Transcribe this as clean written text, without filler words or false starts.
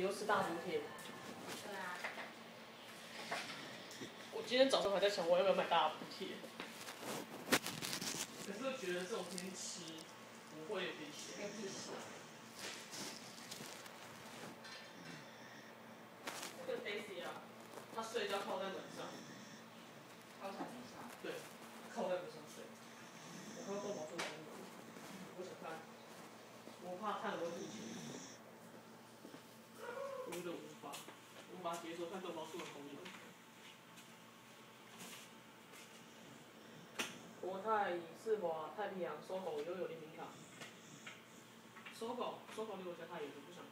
又吃大补铁。对啊。我今天早上还在想我要不要买大补铁，可是觉得这种天吃不会有危险。有屁事。那个 Daisy 啊，她睡觉靠在门上。靠墙壁上。对，靠在门上睡。我看到动保处的新闻，我想看，我怕看了会吐血。我有点无法接受看动保处的新闻。国泰、世华、太平洋、搜狗都有联名卡。搜狗离我家太远了，不想。